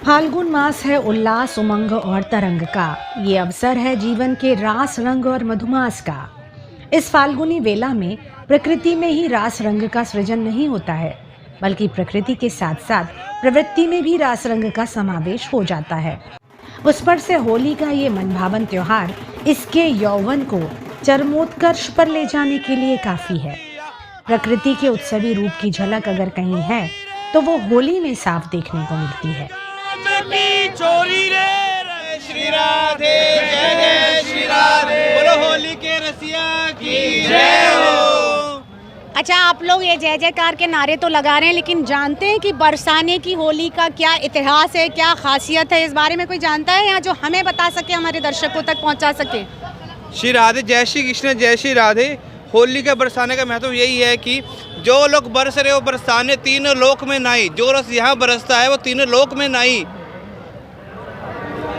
फाल्गुन मास है उल्लास, उमंग और तरंग का। ये अवसर है जीवन के रास रंग और मधुमास का। इस फाल्गुनी वेला में प्रकृति में ही रास रंग का सृजन नहीं होता है, बल्कि प्रकृति के साथ साथ प्रवृत्ति में भी रास रंग का समावेश हो जाता है। उस पर से होली का ये मनभावन त्योहार इसके यौवन को चरमोत्कर्ष पर ले जाने के लिए काफी है। प्रकृति के उत्सवी रूप की झलक अगर कहीं है तो वो होली में साफ देखने को मिलती है। चोरी रे श्री राधे, जय जय श्री राधे, बोलो होली के रसिया की जय हो। अच्छा, आप लोग ये जय जयकार के नारे तो लगा रहे हैं, लेकिन जानते हैं कि बरसाने की होली का क्या इतिहास है, क्या खासियत है? इस बारे में कोई जानता है यहाँ जो हमें बता सके, हमारे दर्शकों तक पहुँचा सके? श्री राधे, जय श्री कृष्ण, जय श्री राधे। होली के बरसाने का महत्व यही है कि जो लोग बरस रहे हो बरसाने, तीनों लोक में नाई। जो रस यहाँ बरसता है वो तीनों लोक में नाई।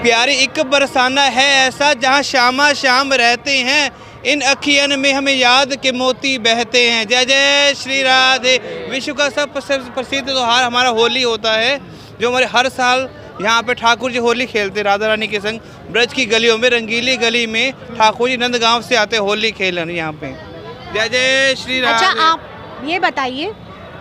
प्यारी एक बरसाना है ऐसा जहाँ श्यामा श्याम रहते हैं, इन अखियन में हमें याद के मोती बहते हैं। जय जय श्री राधे। विश्व का सब प्रसिद्ध त्योहार हमारा होली होता है, जो हमारे हर साल यहाँ पे ठाकुर जी होली खेलते राधा रानी के संग। ब्रज की गलियों में, रंगीली गली में ठाकुर जी नंदगांव से आते होली खेलन यहाँ पे। जय जय श्री राधे। अच्छा, आप ये बताइए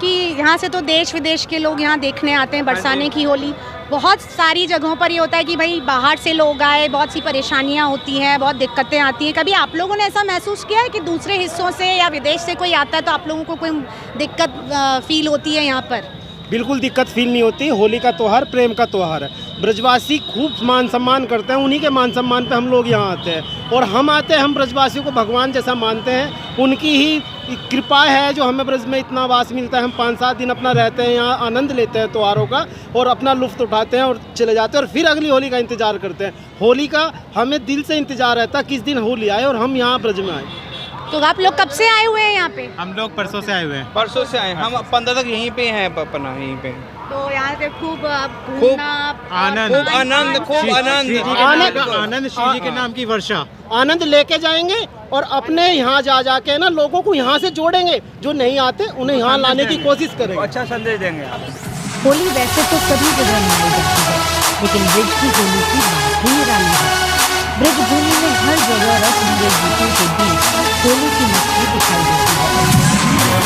कि यहाँ से तो देश विदेश के लोग यहाँ देखने आते हैं बरसाने की होली। बहुत सारी जगहों पर ये होता है कि भाई बाहर से लोग आए, बहुत सी परेशानियाँ होती हैं, बहुत दिक्कतें आती हैं। कभी आप लोगों ने ऐसा महसूस किया है कि दूसरे हिस्सों से या विदेश से कोई आता है तो आप लोगों को कोई दिक्कत फील होती है यहाँ पर? बिल्कुल दिक्कत फील नहीं होती। होली का त्यौहार प्रेम का त्यौहार है। ब्रजवासी खूब मान सम्मान करते हैं, उन्हीं के मान सम्मान पे हम लोग यहाँ आते हैं। और हम आते हैं, हम ब्रजवासियों को भगवान जैसा मानते हैं। उनकी ही कृपा है जो हमें ब्रज में इतना वास मिलता है। हम 5-7 दिन अपना रहते हैं यहाँ, आनंद लेते हैं त्योहारों का और अपना लुफ्त उठाते हैं और चले जाते हैं। और फिर अगली होली का इंतज़ार करते हैं। होली का हमें दिल से इंतज़ार रहता है किस दिन होली आए और हम यहाँ ब्रज में आए। तो आप लोग कब से आए हुए हैं यहाँ पे? हम लोग परसों से आए हुए हैं। परसों से आए, हम 15 तक यहीं पे हैं अपना, यहीं पे। तो यहाँ से खूब आनंद, खूब आनंद, खूब आनंद, आनंद शिव जी के नाम की वर्षा आनंद लेके जाएंगे और अपने यहाँ जा जाके ना लोगों को यहाँ से जोड़ेंगे। जो नहीं आते उन्हें यहाँ लाने की कोशिश करेंगे। अच्छा संदेश देंगे आप। होली वैसे तो सभी जगह मनाई जाती है, लेकिन ब्रज की होली की बात ही निराली है। ब्रज भूमि में हर जगह रस भरे गीतों के बीच होली की मस्ती दिखाई देती है।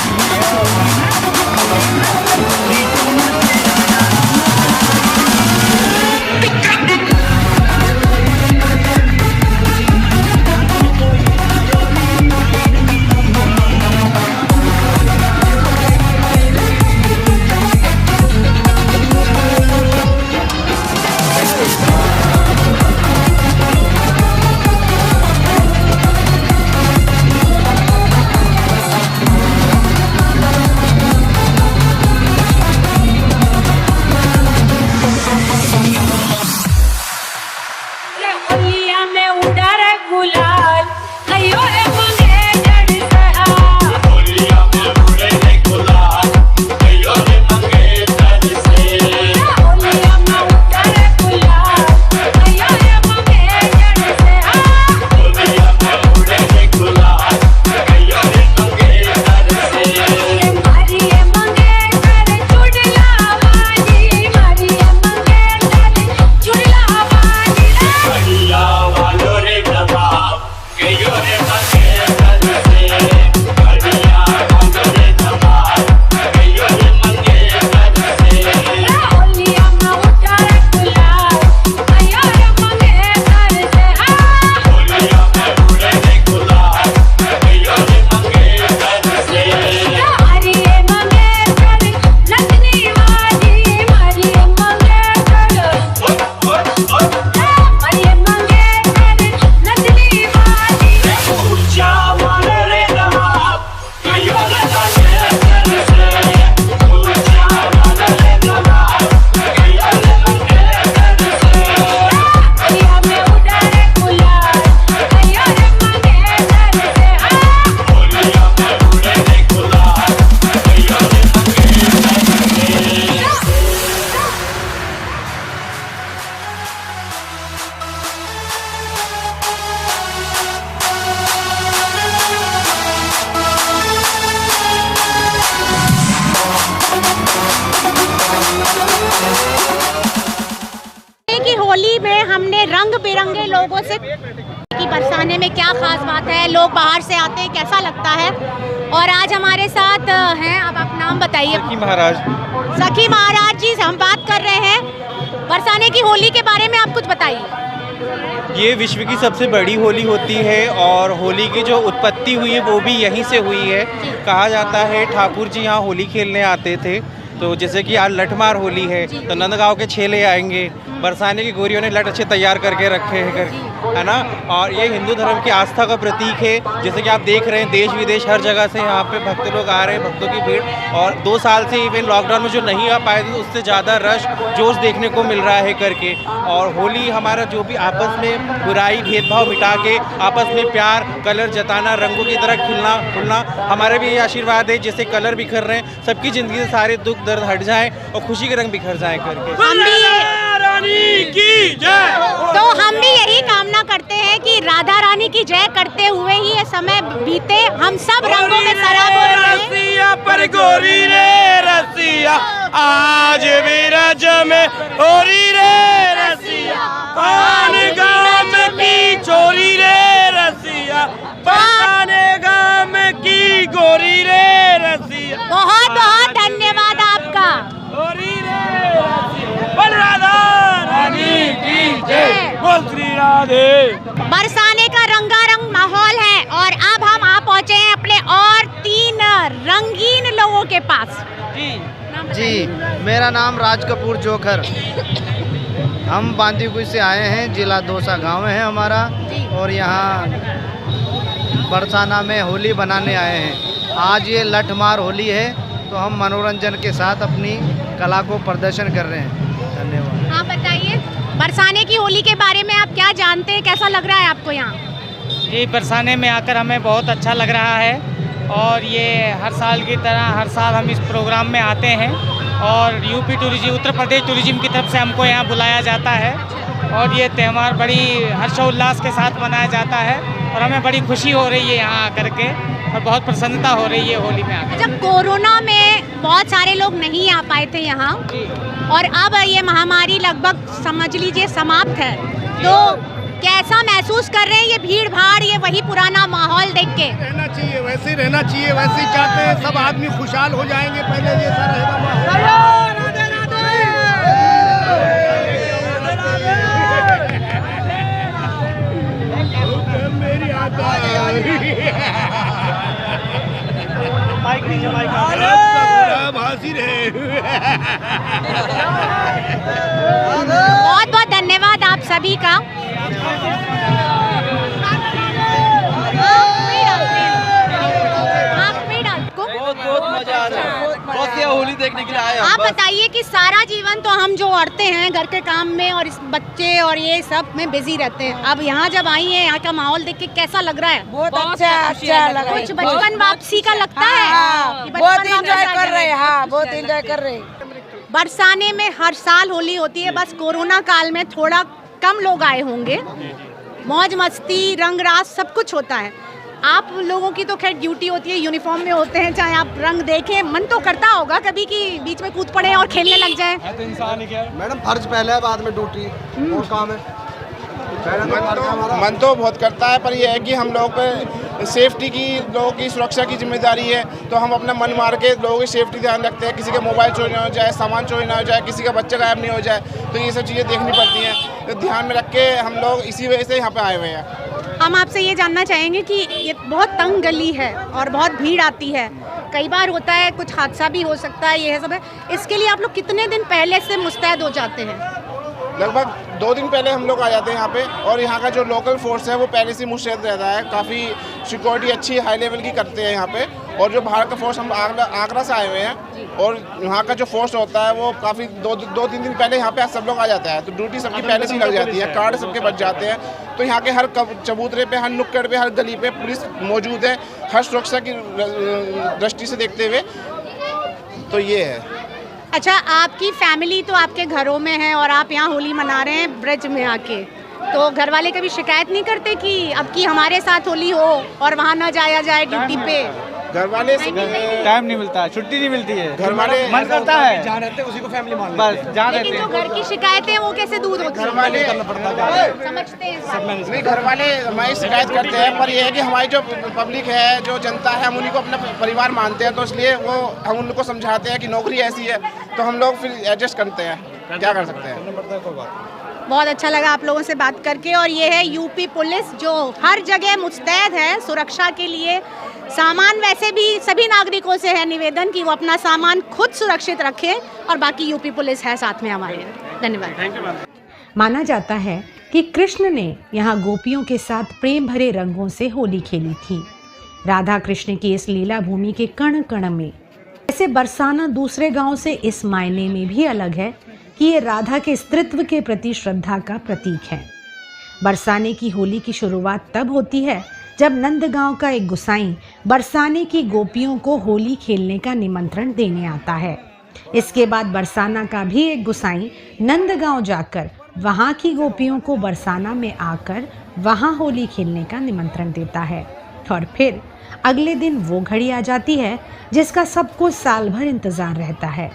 बिरंगे लोगों से कि बरसाने में क्या खास बात है, लोग बाहर से आते हैं, कैसा लगता है। और आज हमारे साथ हैं, अब आप नाम बताइए। सखी महाराज। सखी महाराज जी से हम बात कर रहे हैं बरसाने की होली के बारे में, आप कुछ बताइए। ये विश्व की सबसे बड़ी होली होती है और होली की जो उत्पत्ति हुई है वो भी यहीं से हुई है। कहा जाता है ठाकुर जी यहाँ होली खेलने आते थे, तो जैसे कि आज लठमार होली है तो नंदगांव के छेले आएंगे, बरसाने की गोरियों ने लठ अच्छे तैयार करके रखे हैं, है ना। और ये हिंदू धर्म की आस्था का प्रतीक है। जैसे कि आप देख रहे हैं देश विदेश हर जगह से यहाँ पे भक्त लोग आ रहे हैं, भक्तों की भीड़। और 2 साल से इवन लॉकडाउन में जो नहीं आ पाए थे उससे ज़्यादा रश जोश देखने को मिल रहा है करके। और होली हमारा जो भी आपस में बुराई भेदभाव मिटा के आपस में प्यार कलर जताना, रंगों की तरह खिलना खुलना, हमारे भी ये आशीर्वाद है। जैसे कलर बिखर रहे हैं, सबकी ज़िंदगी से सारे दुख दर्द हट जाएं और खुशी के रंग बिखर जाएं करके। तो हम भी यही कामना करते हैं कि राधा रानी की जय करते हुए ही ये समय बीते, हम सब रंगों में सराबोर रसिया पर गोरी रे रसिया आज भी रज में होरी रे रसिया, पान गाम की चोरी रे रसिया, बरसाने गाम की गोरी रे रसिया। बहुत बहुत धन्यवाद आपका। होरी रे रसिया, बोल राधा रानी की जय, बोल श्री राधे। बरसाने का रंगारंग माहौल है और अब हम आ पहुंचे हैं अपने और 3 रंगीन लोगों के पास। जी, मेरा नाम राज कपूर जोखर। हम बांदीकुई से आए हैं, जिला दौसा गांव है हमारा, और यहाँ बरसाना में होली बनाने आए हैं। आज ये लठमार होली है तो हम मनोरंजन के साथ अपनी कला को प्रदर्शन कर रहे हैं। धन्यवाद। हाँ बताइए, बरसाने की होली के बारे में आप क्या जानते हैं, कैसा लग रहा है आपको यहाँ? जी, बरसाने में आकर हमें बहुत अच्छा लग रहा है और ये हर साल की तरह हर साल हम इस प्रोग्राम में आते हैं और UP tourism Uttar Pradesh tourism की तरफ से हमको यहाँ बुलाया जाता है और ये त्यौहार बड़ी हर्षोल्लास के साथ मनाया जाता है और हमें बड़ी खुशी हो रही है यहाँ आकर के और बहुत प्रसन्नता हो रही है होली में आकर। जब कोरोना में बहुत सारे लोग नहीं आ पाए थे यहाँ और अब ये महामारी लगभग समझ लीजिए समाप्त है, तो कैसा महसूस कर रहे हैं? ये भीड़ भाड़, ये वही पुराना माहौल देख के रहना चाहिए, वैसे ही रहना चाहिए, वैसे ही चाहते हैं सब आदमी खुशहाल हो जाएंगे। पहले जैसा रहेगा माहौल। मेरी बहुत बहुत धन्यवाद आप सभी का। होली देखने के लिए आए। आप बताइए कि सारा जीवन तो हम जो अड़ते हैं घर के काम में और इस बच्चे और ये सब में बिजी रहते हैं, अब यहाँ जब आई हैं यहाँ का माहौल देख के कैसा लग रहा है? बहुत अच्छा लग रहा है। कुछ बचपन वापसी का लगता है कि बहुत बचपन एंजॉय वापस आ कर रहे हैं। जाए? हाँ, बहुत एंजॉय कर रहे हैं। बरसाने में हर साल होली होती है, बस कोरोना काल में थोड़ा कम लोग आए होंगे। मौज मस्ती रंग रास सब कुछ होता है। आप लोगों की तो खैर ड्यूटी होती है, यूनिफॉर्म में होते हैं, चाहे आप रंग देखें, मन तो करता होगा कभी कि बीच में कूद पड़े और खेलने लग जाए। मैडम फर्ज पहले है, बाद में ड्यूटी और काम है। मन तो बहुत करता है, पर यह है कि हम लोग पे सेफ्टी की, लोगों की सुरक्षा की जिम्मेदारी है, तो हम अपना मन मार के लोगों की सेफ्टी ध्यान रखते हैं। किसी का मोबाइल चोरी ना हो जाए, सामान चोरी ना हो जाए, किसी का बच्चा गायब नहीं हो जाए, तो ये सब चीज़ें देखनी पड़ती हैं, तो ध्यान में रख के हम लोग इसी वजह से यहाँ पे आए हुए हैं। हम आपसे ये जानना चाहेंगे कि ये बहुत तंग गली है और बहुत भीड़ आती है, कई बार होता है कुछ हादसा भी हो सकता है, ये सब है, इसके लिए आप लोग कितने दिन पहले से मुस्तैद हो जाते हैं? लगभग 2 दिन पहले हम लोग आ जाते हैं यहाँ पे, और यहाँ का जो लोकल फोर्स है वो पहले से मुस्तैद रहता है, काफ़ी सिक्योरिटी अच्छी हाई लेवल की करते हैं यहाँ पे। और जो बाहर का फोर्स, हम आगरा से आए हुए हैं, और यहाँ का जो फोर्स होता है वो काफ़ी 2-3 दिन पहले यहाँ पे सब लोग आ जाता है, तो ड्यूटी सबकी पहले से लग जाती है, कार्ड सबके बच जाते हैं। तो यहाँ के हर चबूतरे पे, हर नुक्कड़ पे, हर गली पे पुलिस मौजूद है, हर सुरक्षा की दृष्टि से देखते हुए। तो ये है। अच्छा, आपकी फैमिली तो आपके घरों में है और आप यहाँ होली मना रहे हैं ब्रज में आके, तो घर वाले कभी शिकायत नहीं करते कि अब की हमारे साथ होली हो और वहाँ ना जाया जाए ड्यूटी पे? घर वाले टाइम नहीं मिलता, छुट्टी नहीं मिलती है, घर वाले मन करता है जहाँ रहते हैं उसी को फैमिली मान बस जहाँ रहते लेकिन हैं। जो घर की शिकायतें हैं वो कैसे दूर होती घर हैं? वाले समझते हैं साथ। नहीं, घर वाले हमारी शिकायत करते हैं, पर ये है कि हमारी जो पब्लिक है, जो जनता है, हम उन्हीं को अपना परिवार मानते हैं, तो इसलिए वो हम उनको समझाते हैं कि नौकरी ऐसी है, तो हम लोग फिर एडजस्ट करते हैं, क्या कर सकते हैं। बहुत अच्छा लगा आप लोगों से बात करके। और ये है यूपी पुलिस जो हर जगह मुस्तैद है सुरक्षा के लिए। सामान वैसे भी सभी नागरिकों से है निवेदन कि वो अपना सामान खुद सुरक्षित रखें और बाकी यूपी पुलिस है साथ में हमारे। धन्यवाद। माना जाता है कि कृष्ण ने यहाँ गोपियों के साथ प्रेम भरे रंगों से होली खेली थी। राधा कृष्ण की इस लीला भूमि के कण कण में ऐसे बरसाना दूसरे गांव से इस मायने में भी अलग है कि ये राधा के स्त्रीत्व के प्रति श्रद्धा का प्रतीक है। बरसाने की होली की शुरुआत तब होती है जब नंदगांव का एक गुसाई बरसाने की गोपियों को होली खेलने का निमंत्रण देने आता है। इसके बाद बरसाना का भी एक गुसाई नंदगांव जाकर वहां की गोपियों को बरसाना में आकर वहां होली खेलने का निमंत्रण देता है। और फिर अगले दिन वो घड़ी आ जाती है जिसका सबको साल भर इंतजार रहता है।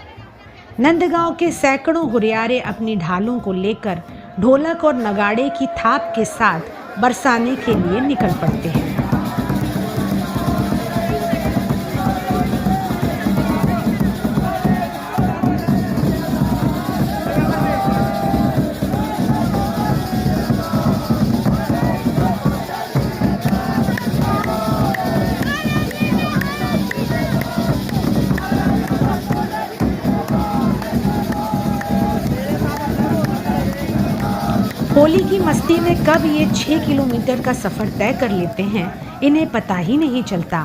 नंदगांव के सैकड़ों हुरियारे अपनी ढालों को लेकर ढोलक और नगाड़े की थाप के साथ बरसाने के लिए निकल पड़ते हैं। होली की मस्ती में कब ये 6 किलोमीटर का सफर तय कर लेते हैं इन्हें पता ही नहीं चलता।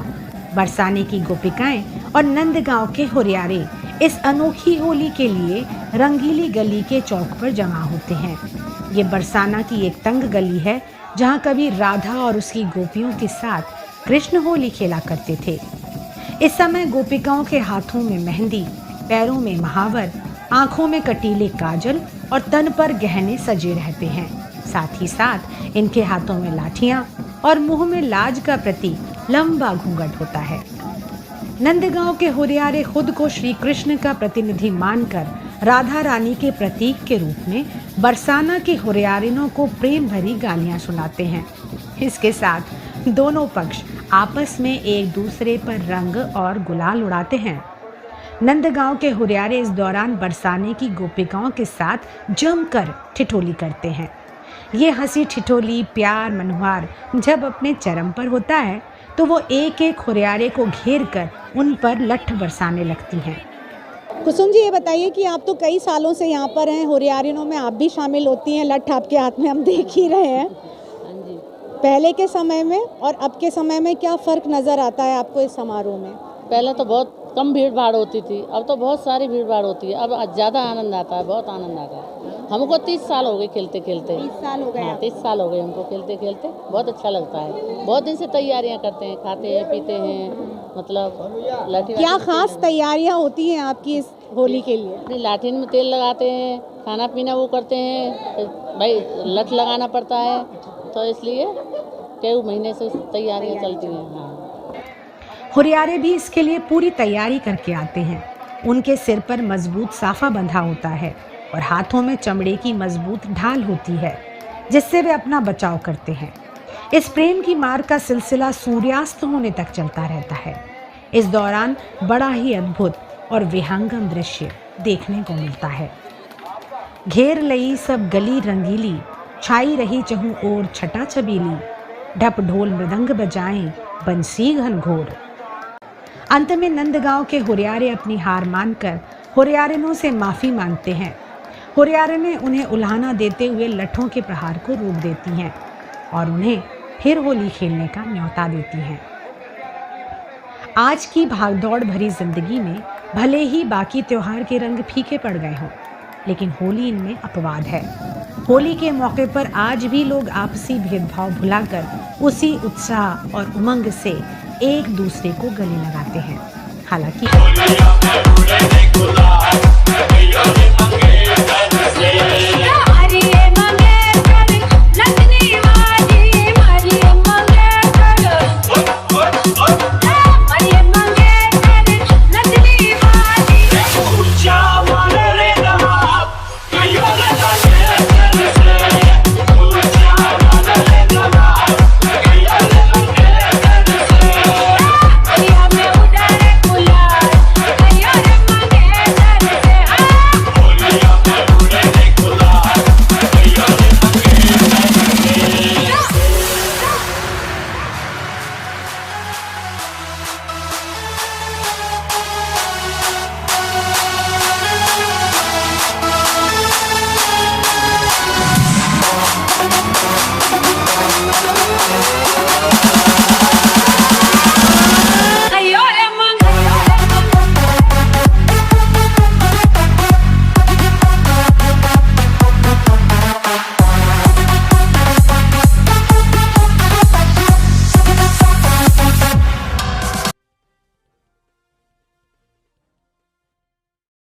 बरसाने की गोपिकाएं और नंदगांव के हुरियारे इस अनोखी होली के लिए रंगीली गली के चौक पर जमा होते हैं। ये बरसाना की एक तंग गली है जहां कभी राधा और उसकी गोपियों के साथ कृष्ण होली खेला करते थे। इस समय गोपिकाओं के हाथों में मेहंदी, पैरों में महावर, आंखों में कटीले काजल और तन पर गहने सजे रहते हैं। साथ ही साथ इनके हाथों में लाठियां और मुंह में लाज का प्रतीक लंबा घूंघट होता है। नंदगांव के हुरियारे खुद को श्री कृष्ण का प्रतिनिधि मानकर राधा रानी के प्रतीक के रूप में बरसाना के हुरियारिनों को प्रेम भरी गालियां सुनाते हैं। इसके साथ दोनों पक्ष आपस में एक दूसरे पर रंग और गुलाल उड़ाते हैं। नंदगांव के हुरियारे इस दौरान बरसाने की गोपिकाओं के साथ जमकर ठिठोली करते हैं। ये हंसी ठिठोली, प्यार, मनोहार जब अपने चरम पर होता है तो वो एक एक हुरियारे को घेर कर उन पर लठ बरसाने लगती हैं। कुसुम जी, ये बताइए कि आप तो कई सालों से यहाँ पर हैं, हुरियारिनों में आप भी शामिल होती हैं। लठ आपके हाथ में हम देख ही रहे हैं। पहले के समय में और अब के समय में क्या फ़र्क नज़र आता है आपको इस समारोह में? पहले तो बहुत कम भीड़ भाड़ होती थी, अब तो बहुत सारी भीड़ भाड़ होती है। अब ज़्यादा आनंद आता है, बहुत आनंद आता है। हमको 30 साल हो गए खेलते खेलते। 30 साल हो गए? हाँ, 30 साल हो गए हमको खेलते खेलते। बहुत अच्छा लगता है। बहुत दिन से तैयारियां करते हैं, खाते हैं, पीते हैं, मतलब लाठी। क्या खास तैयारियां होती हैं आपकी इस होली के लिए? अपनी लाठी में तेल लगाते हैं, खाना पीना वो करते हैं, भाई लठ लगाना पड़ता है, तो इसलिए कई महीने से तैयारियां चलती हैं। हाँ, हुरियारे भी इसके लिए पूरी तैयारी करके आते हैं। उनके सिर पर मजबूत साफा बंधा होता है और हाथों में चमड़े की मजबूत ढाल होती है जिससे वे अपना बचाव करते हैं। इस प्रेम की मार का सिलसिला सूर्यास्त होने तक चलता रहता है। इस दौरान बड़ा ही अद्भुत और विहंगम दृश्य देखने को मिलता है। घेर लई सब गली रंगीली, छाई रही चहु ओर छटा छबीली, ढप ढोल मृदंग बजाएं बंसी घनघोर। अंत में नंदगांव के हुरियारे अपनी हार मानकर हुरियारिनों से माफ़ी मांगते हैं। हुरियारिनें उन्हें उल्हाना देते हुए लठों के प्रहार को रोक देती हैं और उन्हें फिर होली खेलने का न्योता देती हैं। आज की भागदौड़ भरी जिंदगी में भले ही बाकी त्योहार के रंग फीके पड़ गए हों, लेकिन होली इनमें अपवाद है। होली के मौके पर आज भी लोग आपसी भेदभाव भुलाकर उसी उत्साह और उमंग से एक दूसरे को गले लगाते हैं। हालांकि